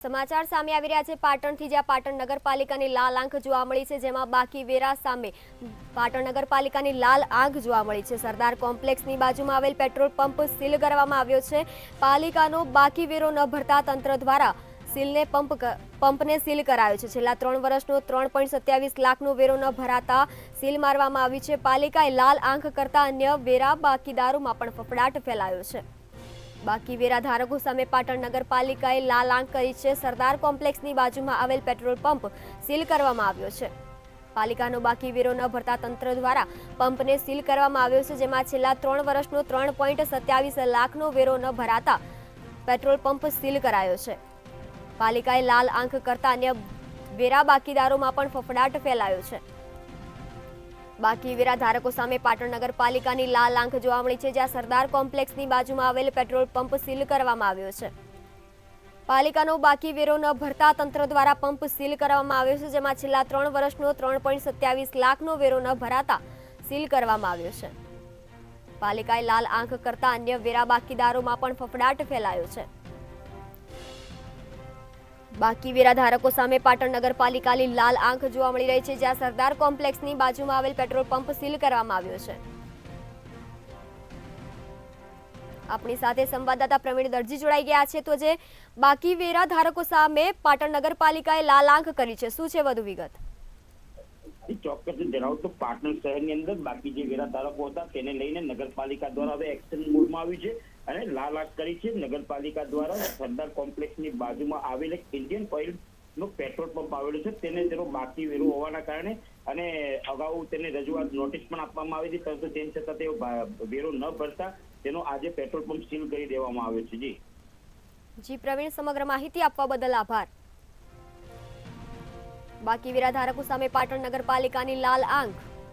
સમાચાર સામે આવી રહ્યા છે પાટણથી, જ્યાં પાટણ નગરપાલિકાની લાલ આંખ જોવા મળી છે, જેમાં બાકી વેરા સામે પાટણ નગરપાલિકાની લાલ આંખ જોવા મળી છે। સરદાર કોમ્પ્લેક્સની બાજુમાં આવેલ પેટ્રોલ પંપ સીલ કરવામાં આવ્યો છે। પાલિકાનો બાકી વેરો ન ભરતા તંત્ર દ્વારા પંપને સીલ કરાયો છે। છેલ્લા 3 વર્ષનો 3.27 લાખનો વેરો ન ભરાતા સીલ મારવામાં આવી છે। પાલિકાએ લાલ આંખ કરતા અન્ય વેરા બાકીદારોમાં પણ ફફડાટ ફેલાયો છે। બાકી વેરા ધારકો સામે પાટણ નગરપાલિકાએ લાલ આંખ કરી છે। સરદાર કોમ્પ્લેક્સની બાજુમાં આવેલ પેટ્રોલ પંપ સીલ કરવામાં આવ્યો છે। પાલિકાનો બાકી વેરો ન ભરતા તંત્ર દ્વારા પંપને સીલ કરવામાં આવ્યો છે, જેમાં છેલ્લા 3 વર્ષનો 3.27 લાખનો વેરો ન ભરાતા પેટ્રોલ પંપ સીલ કરાયો છે। પાલિકાએ લાલ આંખ કરતા અન્ય વેરા બાકીદારોમાં પણ ફફડાટ ફેલાયો છે। બાકી વેરા ધારકો સામે પાટણ નગરપાલિકાની લાલ આંખ જોવા મળી છે, જ્યાં સરદાર કોમ્પ્લેક્સની બાજુમાં આવેલ પેટ્રોલ પંપ સીલ કરવામાં આવ્યો છે। પાલિકાનો બાકી વેરો ન ભરતા તંત્ર દ્વારા પંપ સીલ કરવામાં આવ્યો છે, જેમાં છેલ્લા 3 વર્ષનો 3.27 લાખનો વેરો ન ભરાતા સીલ કરવામાં આવ્યો છે। પાલિકાએ લાલ આંખ કરતા અન્ય વેરા બાકીદારોમાં પણ ફફડાટ ફેલાયો છે। બાકી વેરા ધારકો સામે પાટણ નગરપાલિકાની લાલ આંખ જોવા મળી રહી છે, જ્યાં સરદાર કોમ્પ્લેક્સની બાજુમાં આવેલ પેટ્રોલ પંપ સીલ કરવામાં આવ્યો છે। આપણી સાથે સંવાદદાતા પ્રવીણ દરજી જોડાઈ ગયા છે। તો જે બાકી વેરા ધારકો સામે પાટણ નગરપાલિકાએ લાલ આંખ કરી છે, શું છે વધુ વિગત? ચોક્કસ જણાવું તો પાટણ શહેરની અંદર બાકી જે વેરા ધારકો હતા તેને લઈને નગરપાલિકા દ્વારા હવે એક્શન મોડમાં આવ્યું છે અને લાલ આંખ કરી છે। નગરપાલિકા દ્વારા સરદાર કોમ્પ્લેક્સની બાજુમાં આવેલ એક ઇન્ડિયન ઓઇલ નો પેટ્રોલ પંપ આવેલો છે, તેને તેનો બાકી વેરો હોવાના કારણે અને અગાઉ તેને રજૂઆત નોટિસ પણ આપવામાં આવી હતી, પરંતુ તેમ છતાં તેઓ વેરો ન ભરતા તેનો આજે પેટ્રોલ પંપ સીલ કરી દેવામાં આવ્યો છે। જી પ્રવીણ, સમગ્ર માહિતી આપવા બદલ આભાર। બાકી વેરા ધારકો સામે પાટણ નગરપાલિકાની લાલ આંખ।